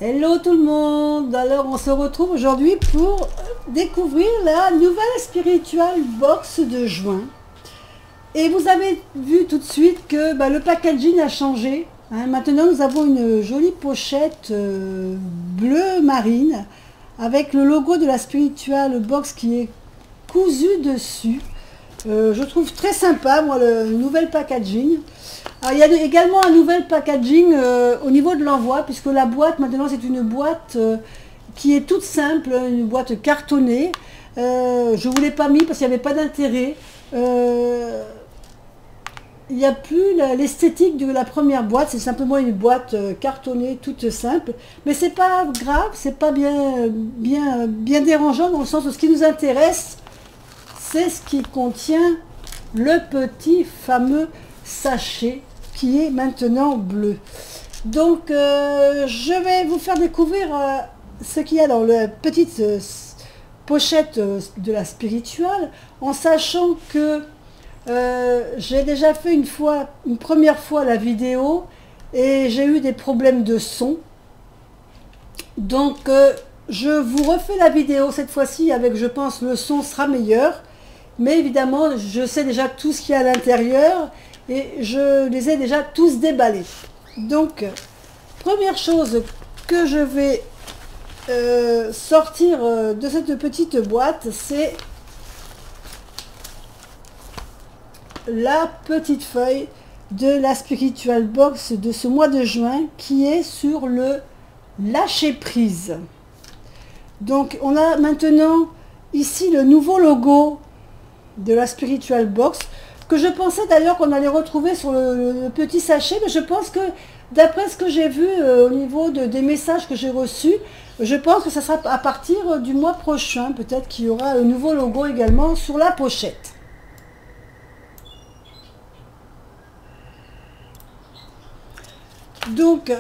Hello tout le monde. Alors on se retrouve aujourd'hui pour découvrir la nouvelle spiritual box de juin. Et vous avez vu tout de suite que le packaging a changé. Maintenant nous avons une jolie pochette bleu marine avec le logo de la spiritual box qui est cousu dessus. Je trouve très sympa moi le nouvel packaging. Alors, il y a également un nouvel packaging au niveau de l'envoi, puisque la boîte maintenant c'est une boîte qui est toute simple, une boîte cartonnée. Je ne vous l'ai pas mis parce qu'il n'y avait pas d'intérêt. Il n'y a plus l'esthétique de la première boîte, c'est simplement une boîte cartonnée toute simple. Mais c'est pas grave, c'est pas bien dérangeant dans le sens où ce qui nous intéresse, c'est ce qui contient le petit fameux sachet qui est maintenant bleu. Donc je vais vous faire découvrir ce qu'il y a dans la petite pochette de la spiritual, en sachant que j'ai déjà fait une première fois la vidéo et j'ai eu des problèmes de son. Donc je vous refais la vidéo cette fois-ci avec, je pense, le son sera meilleur. Mais évidemment, je sais déjà tout ce qu'il y a à l'intérieur et je les ai déjà tous déballés. Donc, première chose que je vais sortir de cette petite boîte, c'est la petite feuille de la spiritual box de ce mois de juin qui est sur le lâcher prise. Donc, on a maintenant ici le nouveau logo de la spiritual box, que je pensais d'ailleurs qu'on allait retrouver sur le petit sachet, mais je pense que d'après ce que j'ai vu au niveau des messages que j'ai reçus, je pense que ça sera à partir du mois prochain, peut-être qu'il y aura un nouveau logo également sur la pochette. Donc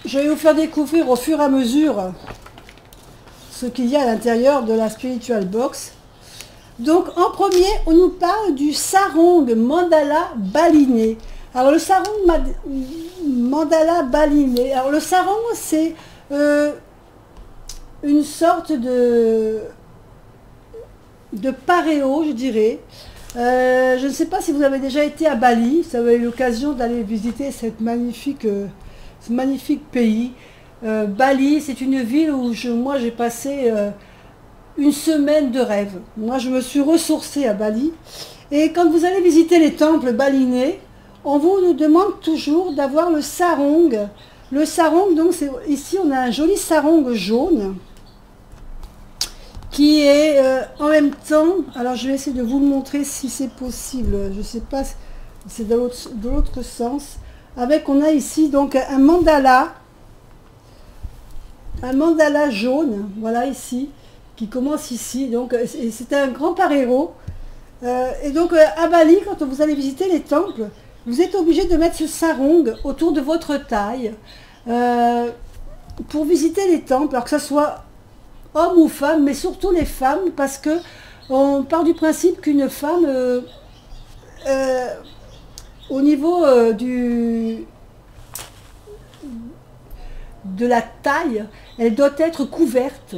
je vais vous faire découvrir au fur et à mesure ce qu'il y a à l'intérieur de la spiritual box. Donc en premier, on nous parle du sarong mandala baliné. Alors le sarong mandala baliné, alors le sarong c'est une sorte de paréo, je dirais. Je ne sais pas si vous avez déjà été à Bali, si vous avez eu l'occasion d'aller visiter ce magnifique pays. Bali, c'est une ville où moi j'ai passé une semaine de rêve. Moi, je me suis ressourcée à Bali. Et quand vous allez visiter les temples balinais, on vous demande toujours d'avoir le sarong. Le sarong, donc, ici, on a un joli sarong jaune qui est en même temps... Alors, je vais essayer de vous le montrer si c'est possible. Je ne sais pas, c'est de l'autre sens. On a ici, donc, un mandala jaune, voilà, ici, qui commence ici, donc c'est un grand paréo. Et donc à Bali, quand vous allez visiter les temples, vous êtes obligé de mettre ce sarong autour de votre taille pour visiter les temples, alors que ce soit homme ou femme, mais surtout les femmes, parce que on part du principe qu'une femme, au niveau de la taille, elle doit être couverte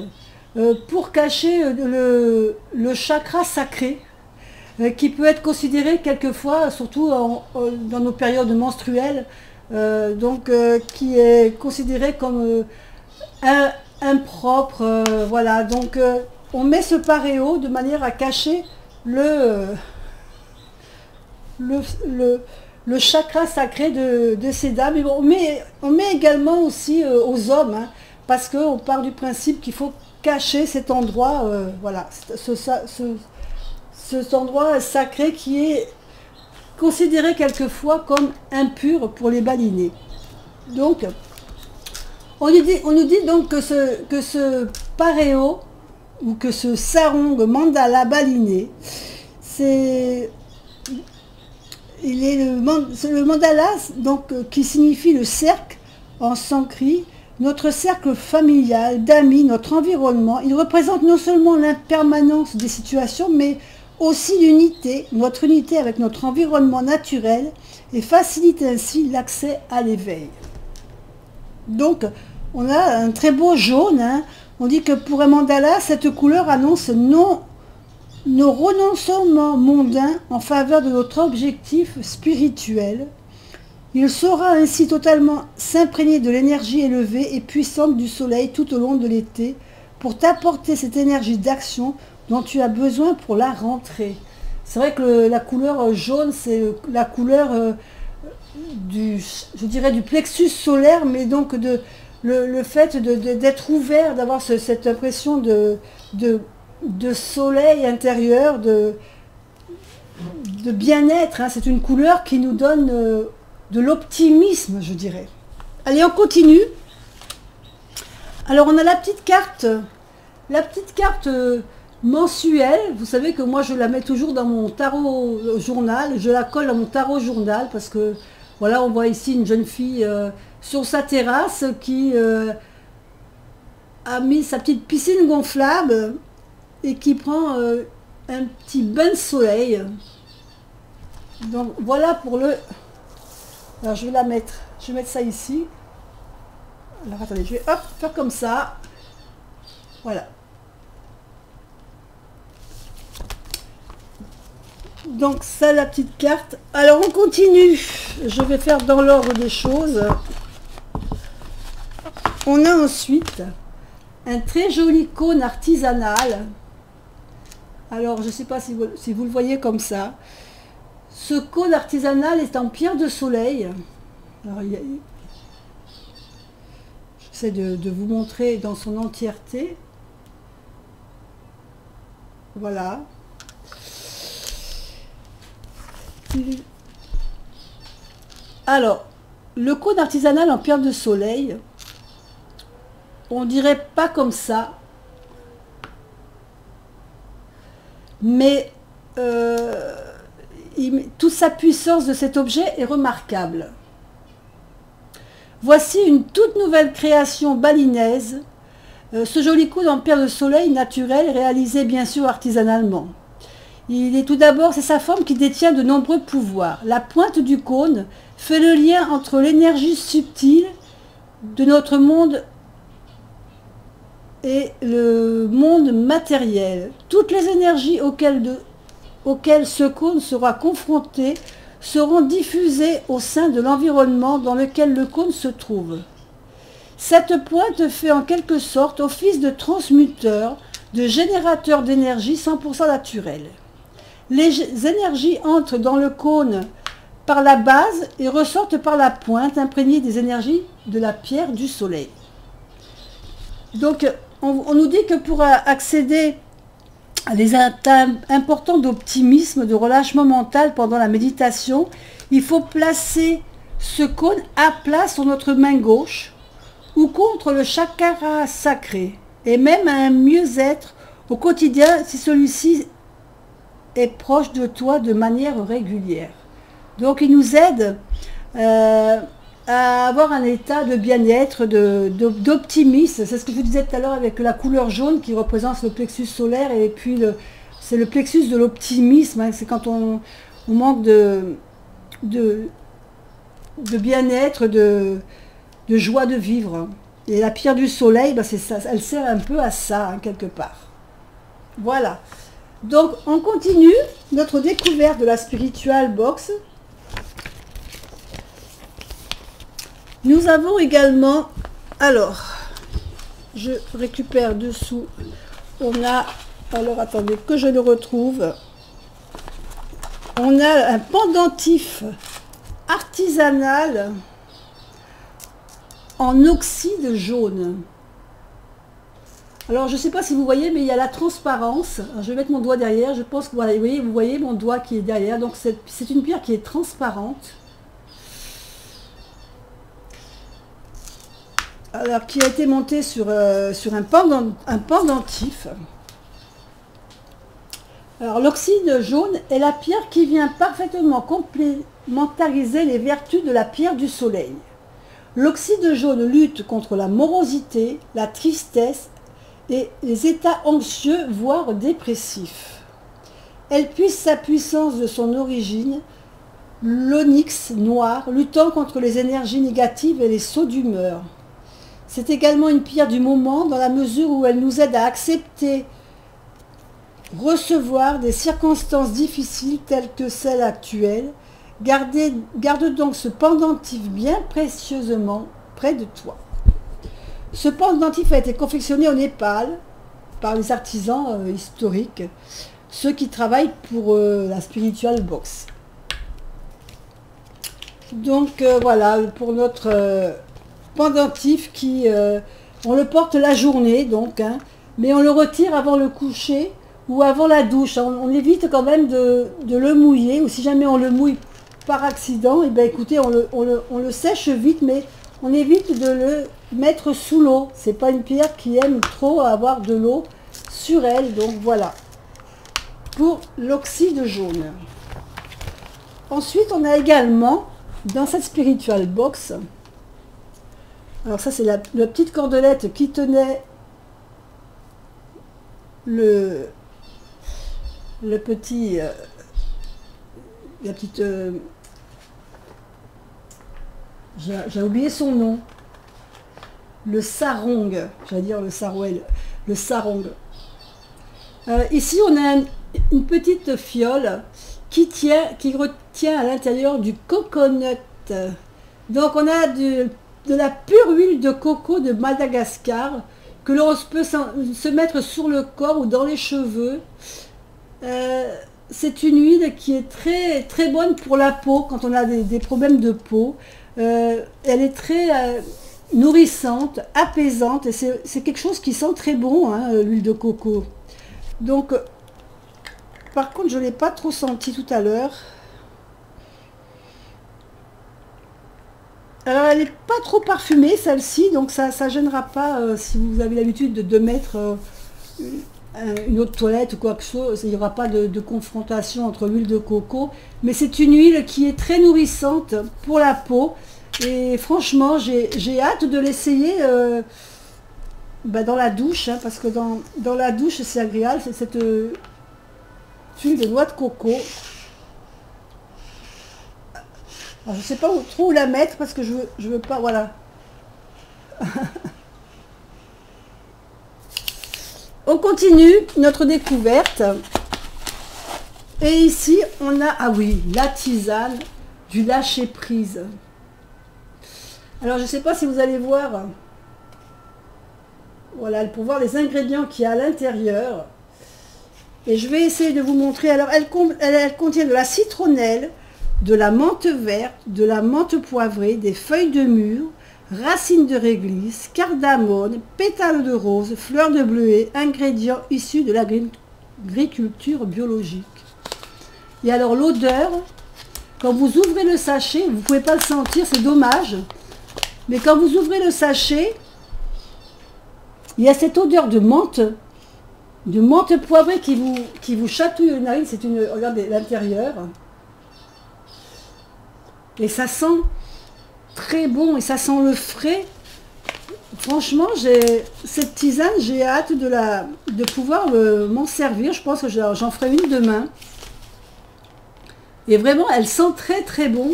pour cacher le chakra sacré qui peut être considéré quelquefois, surtout dans nos périodes menstruelles, qui est considéré comme impropre. Voilà, donc on met ce paréo de manière à cacher le chakra sacré de ces dames. Et on met également aussi aux hommes, parce qu'on part du principe qu'il faut cacher cet endroit, voilà, cet endroit sacré qui est considéré quelquefois comme impur pour les balinés. Donc, on nous dit donc que ce paréo, ou que ce sarong mandala baliné, c'est le mandala donc, qui signifie le cercle en sanskrit, notre cercle familial, d'amis, notre environnement. Il représente non seulement l'impermanence des situations, mais aussi l'unité, notre unité avec notre environnement naturel, et facilite ainsi l'accès à l'éveil. Donc, on a un très beau jaune, hein. On dit que pour un mandala, cette couleur annonce nos renoncements mondains en faveur de notre objectif spirituel. Il saura ainsi totalement s'imprégner de l'énergie élevée et puissante du soleil tout au long de l'été pour t'apporter cette énergie d'action dont tu as besoin pour la rentrée. C'est vrai que la couleur jaune, c'est la couleur je dirais du plexus solaire, mais donc le fait d'être ouvert, d'avoir cette impression de soleil intérieur, de bien-être, hein. C'est une couleur qui nous donne de l'optimisme, je dirais. Allez, on continue. Alors, on a la petite carte mensuelle. Vous savez que moi, je la mets toujours dans mon tarot journal. Je la colle dans mon tarot journal parce que, voilà, on voit ici une jeune fille sur sa terrasse qui a mis sa petite piscine gonflable et qui prend un petit bain de soleil. Donc, voilà pour le... Alors je vais mettre ça ici. Alors attendez, je vais hop, faire comme ça. Voilà. Donc ça, la petite carte. Alors on continue. Je vais faire dans l'ordre des choses. On a ensuite un très joli cône artisanal. Alors je ne sais pas si vous le voyez comme ça. Ce cône artisanal est en pierre de soleil. Alors, j'essaie de vous montrer dans son entièreté. Voilà. Alors, le cône artisanal en pierre de soleil, on dirait pas comme ça, mais toute sa puissance de cet objet est remarquable. Voici une toute nouvelle création balinaise, ce joli cône en pierre de soleil naturel réalisé bien sûr artisanalement. Il est tout d'abord, c'est sa forme qui détient de nombreux pouvoirs. La pointe du cône fait le lien entre l'énergie subtile de notre monde et le monde matériel. Toutes les énergies auxquelles ce cône sera confronté seront diffusées au sein de l'environnement dans lequel le cône se trouve. Cette pointe fait en quelque sorte office de transmuteur, de générateur d'énergie 100% naturelle. Les énergies entrent dans le cône par la base et ressortent par la pointe imprégnées des énergies de la pierre du soleil. Donc on nous dit que pour accéder à des états importants d'optimisme, de relâchement mental pendant la méditation, il faut placer ce cône à plat sur notre main gauche ou contre le chakra sacré, et même à un mieux-être au quotidien si celui-ci est proche de toi de manière régulière. Donc il nous aide à avoir un état de bien-être, d'optimisme. C'est ce que je vous disais tout à l'heure avec la couleur jaune qui représente le plexus solaire, et puis c'est le plexus de l'optimisme, hein. C'est quand on manque de bien-être, de joie de vivre. Et la pierre du soleil, ben c'est ça, elle sert un peu à ça, hein, quelque part. Voilà. Donc on continue notre découverte de la Spiritual Box. Nous avons également, alors, je récupère dessous, on a, alors attendez que je le retrouve, on a un pendentif artisanal en oxyde jaune. Alors je ne sais pas si vous voyez, mais il y a la transparence. Alors, je vais mettre mon doigt derrière, je pense que voilà, vous voyez mon doigt qui est derrière, donc c'est une pierre qui est transparente. Alors, qui a été monté sur un pendentif. Alors, l'oxyde jaune est la pierre qui vient parfaitement complémentariser les vertus de la pierre du soleil. L'oxyde jaune lutte contre la morosité, la tristesse et les états anxieux, voire dépressifs. Elle puise sa puissance de son origine, l'onyx noir, luttant contre les énergies négatives et les sauts d'humeur. C'est également une pierre du moment dans la mesure où elle nous aide à accepter, recevoir des circonstances difficiles telles que celles actuelles. Garde donc ce pendentif bien précieusement près de toi. Ce pendentif a été confectionné au Népal par les artisans historiques, ceux qui travaillent pour la spiritual box. Donc voilà pour notre pendentif qui on le porte la journée donc, hein, mais on le retire avant le coucher ou avant la douche. On évite quand même de le mouiller, ou si jamais on le mouille par accident, et bien écoutez, on le sèche vite, mais on évite de le mettre sous l'eau. C'est pas une pierre qui aime trop avoir de l'eau sur elle, donc voilà. Pour l'oxyde jaune. Ensuite, on a également, dans cette spiritual box, alors ça c'est la petite cordelette qui tenait le petit, la petite, j'ai oublié son nom, le sarong, j'allais dire le sarouel, le sarong. Ici on a une petite fiole qui retient à l'intérieur du coconut. Donc on a de la pure huile de coco de Madagascar que l'on peut se mettre sur le corps ou dans les cheveux. C'est une huile qui est très, très bonne pour la peau quand on a des problèmes de peau. Elle est très nourrissante, apaisante, et c'est quelque chose qui sent très bon, hein, l'huile de coco. Donc, par contre, je ne l'ai pas trop senti tout à l'heure. Alors, elle n'est pas trop parfumée, celle-ci, donc ça ne gênera pas si vous avez l'habitude de mettre une eau de toilette ou quoi que ce soit. Il n'y aura pas de confrontation entre l'huile de coco. Mais c'est une huile qui est très nourrissante pour la peau. Et franchement, j'ai hâte de l'essayer dans la douche, hein, parce que dans la douche, c'est agréable. C'est cette huile de noix de coco. Alors, je ne sais pas trop où la mettre parce que je veux pas, voilà. On continue notre découverte. Et ici, on a, ah oui, la tisane du lâcher prise. Alors, je ne sais pas si vous allez voir, voilà, pour voir les ingrédients qu'il y a à l'intérieur. Et je vais essayer de vous montrer. Alors, elle contient de la citronnelle, de la menthe verte, de la menthe poivrée, des feuilles de mûre, racines de réglisse, cardamone, pétales de rose, fleurs de bleuet, ingrédients issus de l'agriculture biologique. Et alors l'odeur, quand vous ouvrez le sachet, vous ne pouvez pas le sentir, c'est dommage, mais quand vous ouvrez le sachet, il y a cette odeur de menthe poivrée qui vous chatouille les narines. C'est une, regardez l'intérieur. Et ça sent très bon et ça sent le frais. Franchement, cette tisane, j'ai hâte de pouvoir m'en servir. Je pense que j'en ferai une demain. Et vraiment, elle sent très très bon.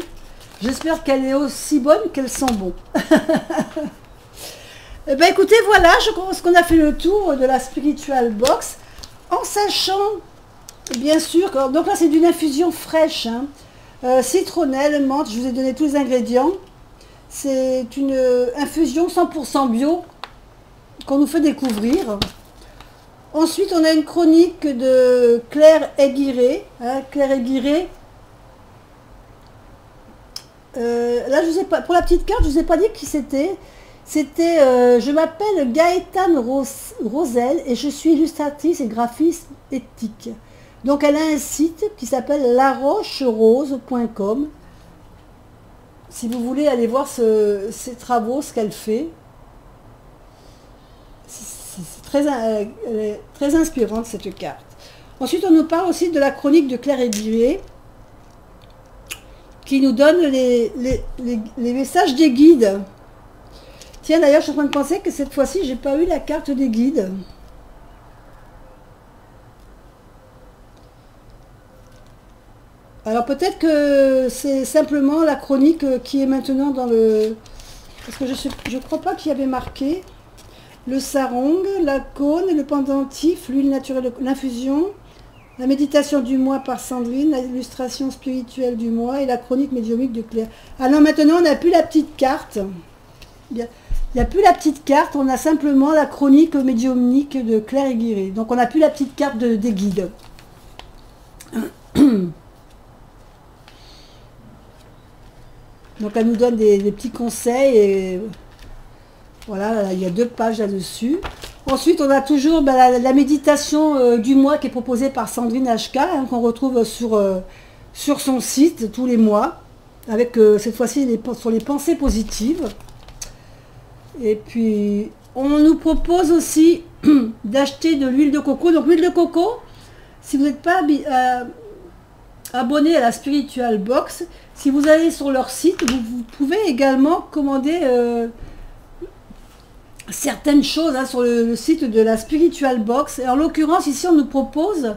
J'espère qu'elle est aussi bonne qu'elle sent bon. Eh bien écoutez, voilà, je pense qu'on a fait le tour de la Spiritual Box. En sachant, bien sûr, donc là c'est d'une infusion fraîche, hein. Citronnelle, menthe, je vous ai donné tous les ingrédients. C'est une infusion 100% bio qu'on nous fait découvrir. Ensuite, on a une chronique de Claire Aiguirre. Hein, Claire Aiguirre. Là, je vous ai pas, pour la petite carte, je ne vous ai pas dit qui c'était. C'était, je m'appelle Gaëtane Rosel et je suis illustratrice et graphiste éthique. Donc elle a un site qui s'appelle larocherose.com. Si vous voulez aller voir ses travaux, ce qu'elle fait, elle est très inspirante cette carte. Ensuite, on nous parle aussi de la chronique de Claire Aiguillet, qui nous donne les messages des guides. Tiens, d'ailleurs, je suis en train de penser que cette fois-ci, j'ai pas eu la carte des guides. Alors peut-être que c'est simplement la chronique qui est maintenant dans le Parce que je crois pas qu'il y avait marqué le sarong, la cône, le pendentif, l'huile naturelle, l'infusion, la méditation du mois par Sandrine, l'illustration spirituelle du mois et la chronique médiumnique de Claire. Alors maintenant, on n'a plus la petite carte. Il n'y a plus la petite carte, on a simplement la chronique médiumnique de Claire Aiguirre. Donc on n'a plus la petite carte des guides. Donc elle nous donne des petits conseils et voilà, là, il y a 2 pages là-dessus. Ensuite, on a toujours la méditation du mois qui est proposée par Sandrine HK, hein, qu'on retrouve sur son site tous les mois, avec cette fois-ci sur les pensées positives. Et puis, on nous propose aussi d'acheter de l'huile de coco. Donc l'huile de coco, si vous n'êtes pas abonné à la Spiritual Box, si vous allez sur leur site, vous pouvez également commander certaines choses hein, sur le site de la Spiritual Box. Et en l'occurrence, ici, on nous propose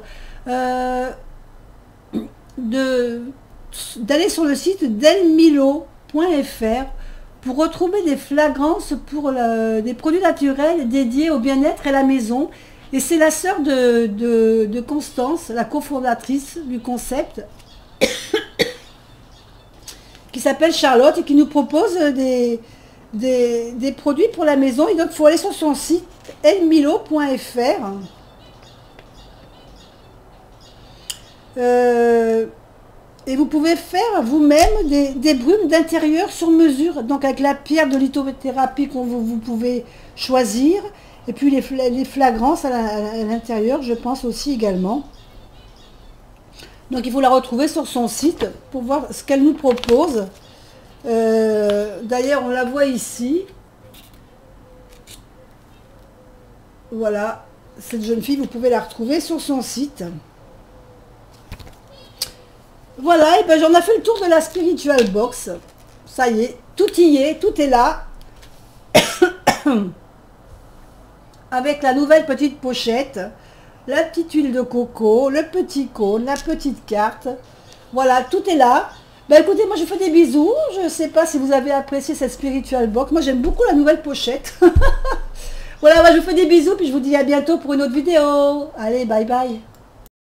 d'aller sur le site delmilo.fr pour retrouver des flagrances pour des produits naturels dédiés au bien-être et à la maison. Et c'est la sœur de Constance, la cofondatrice du concept, qui s'appelle Charlotte et qui nous propose des produits pour la maison. Et donc, il faut aller sur son site elmilo.fr. Et vous pouvez faire vous-même des brumes d'intérieur sur mesure, donc avec la pierre de lithothérapie que vous pouvez choisir, et puis les flagrances à l'intérieur, je pense aussi également. Donc il faut la retrouver sur son site pour voir ce qu'elle nous propose. D'ailleurs, on la voit ici. Voilà, cette jeune fille, vous pouvez la retrouver sur son site. Voilà, et ben j'en ai fait le tour de la Spiritual Box. Ça y est, tout est là. Avec la nouvelle petite pochette, la petite huile de coco, le petit cône, la petite carte. Voilà, tout est là. Ben écoutez, moi je vous fais des bisous. Je ne sais pas si vous avez apprécié cette Spiritual Box. Moi j'aime beaucoup la nouvelle pochette. Voilà, moi je vous fais des bisous, puis je vous dis à bientôt pour une autre vidéo. Allez, bye bye.